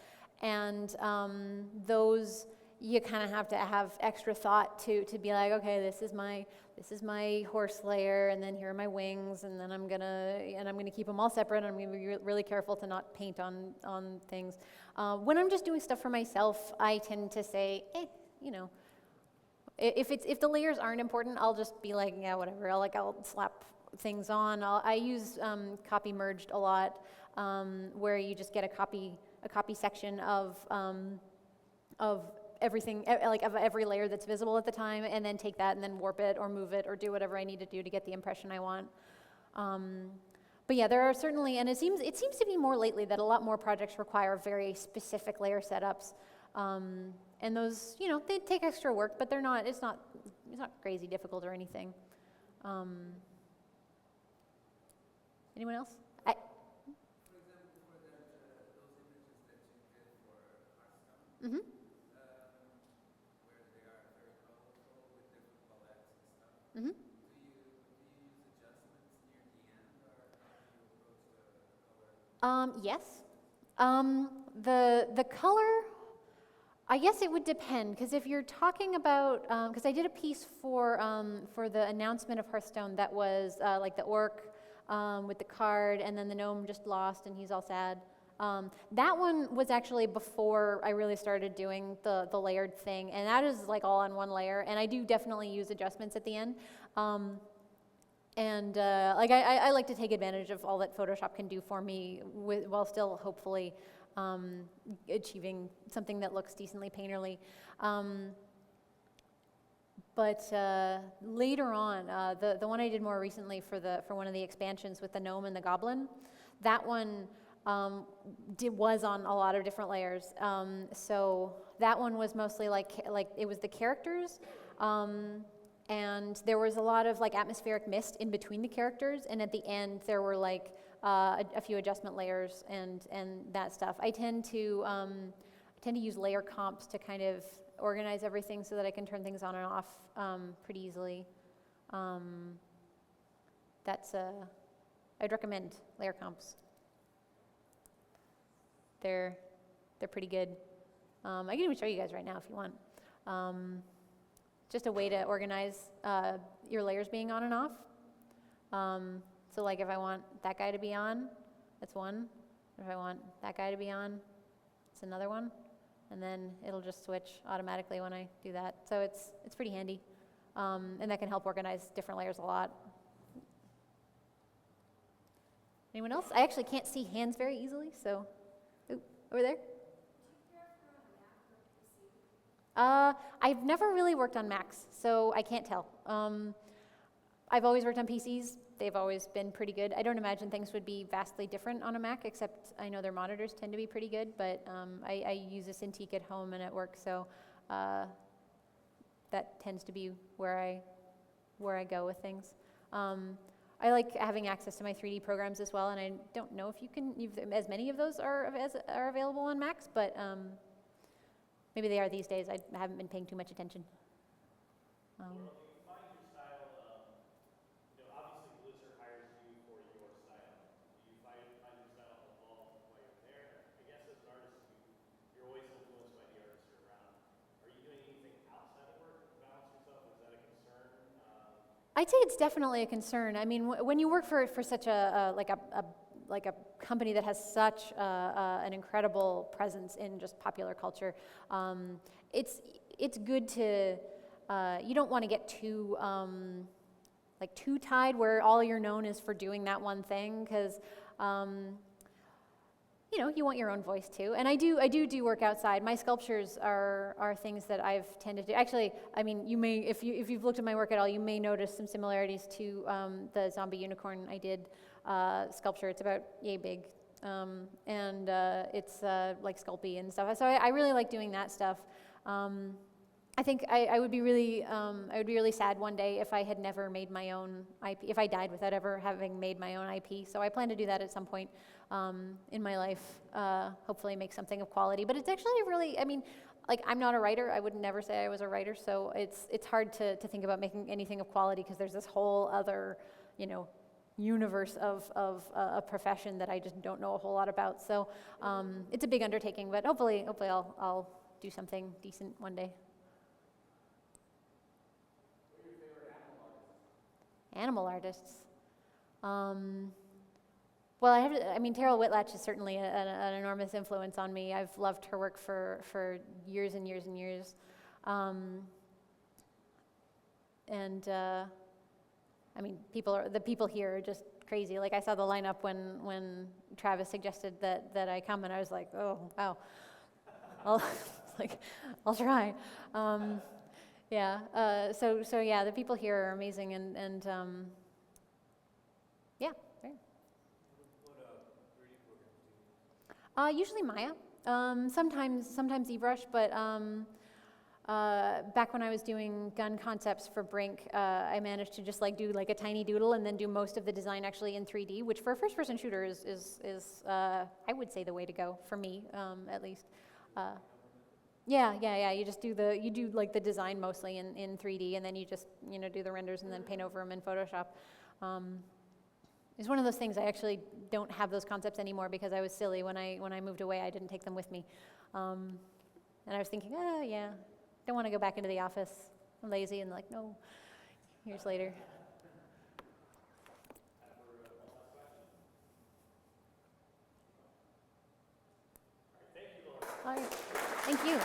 and those you kind of have to have extra thought to be like, okay, this is my horse layer, and then here are my wings, and then I'm gonna keep them all separate, and I'm gonna be really careful to not paint on things. When I'm just doing stuff for myself, I tend to say, if the layers aren't important, I'll just be like, yeah, whatever. I'll slap things on. I use copy merged a lot, where you just get a copy section of everything, like of every layer that's visible at the time, and then take that and then warp it or move it or do whatever I need to do to get the impression I want. But yeah, there are certainly, and it seems to be more lately that a lot more projects require very specific layer setups, and those, they take extra work, but it's not crazy difficult or anything. Anyone else? For example, for those images that you did for Hearthstone, Mm-hmm. where they are very colorful with different palettes and stuff, Mm-hmm. do you use adjustments near the end, or how do you approach the color? Yes. The color, I guess it would depend, because if you're talking about, because I did a piece for the announcement of Hearthstone that was like the orc with the card, and then the gnome just lost and he's all sad. That one was actually before I really started doing the layered thing, and that is like all on one layer, and I do definitely use adjustments at the end. Like I like to take advantage of all that Photoshop can do for me while still hopefully achieving something that looks decently painterly. But later on, the one I did more recently for one of the expansions with the Gnome and the Goblin, that one was on a lot of different layers. So that one was mostly like it was the characters, and there was a lot of like atmospheric mist in between the characters, and at the end there were like a few adjustment layers and that stuff. I tend to use layer comps to kind of organize everything so that I can turn things on and off pretty easily. I'd recommend layer comps. They're pretty good. I can even show you guys right now if you want. Just a way to organize your layers being on and off. So like if I want that guy to be on, that's one. If I want that guy to be on, it's another one. And then it'll just switch automatically when I do that. So it's pretty handy. And that can help organize different layers a lot. Anyone else? I actually can't see hands very easily, so. Ooh, over there. I've never really worked on Macs, so I can't tell. I've always worked on PCs, They've always been pretty good. I don't imagine things would be vastly different on a Mac, except I know their monitors tend to be pretty good, but I use a Cintiq at home and at work, so that tends to be where I go with things. I like having access to my 3D programs as well, and I don't know if as many of those are available on Macs, but maybe they are these days. I haven't been paying too much attention. Well, do you find your style, obviously Vulture hires you for your style. Do you find your style evolve while you're there? I guess as an artist, you're always influenced by the artists you're around. Are you doing anything outside of work to balance yourself? Is that a concern? I'd say it's definitely a concern. I mean, when you work for such a company that has such an incredible presence in just popular culture, it's good to. You don't want to get too tied where all you're known is for doing that one thing, because you want your own voice too. And I do work outside. My sculptures are things that I've tended to. Actually, I mean, you may, if you've looked at my work at all, you may notice some similarities to the zombie unicorn I did sculpture. It's about yay big, and it's like sculpey and stuff. So I really like doing that stuff. I think I would be really sad one day if I had never made my own IP, if I died without ever having made my own IP. So I plan to do that at some point in my life, hopefully make something of quality. But it's actually really, I mean, like, I'm not a writer. I would never say I was a writer. So it's hard to think about making anything of quality, because there's this whole other, universe of a profession that I just don't know a whole lot about. So it's a big undertaking, but hopefully I'll do something decent one day. Animal artists. Well, Terrell Whitlatch is certainly an enormous influence on me. I've loved her work for years and years and years. The people here are just crazy. Like, I saw the lineup when Travis suggested that I come, and I was like, oh, wow. I'll try. Yeah. So yeah, the people here are amazing, and yeah. Right. What 3D programs do you use? Usually Maya. Sometimes ZBrush, but back when I was doing gun concepts for Brink, I managed to just do a tiny doodle and then do most of the design actually in 3D, which for a first-person shooter is I would say the way to go for me, at least. Yeah. You just do the design mostly in 3D, and then you just do the renders and then paint over them in Photoshop. It's one of those things. I actually don't have those concepts anymore because I was silly when I moved away. I didn't take them with me, and I was thinking, don't want to go back into the office. I'm lazy, and no. Years later. All right. Thank you.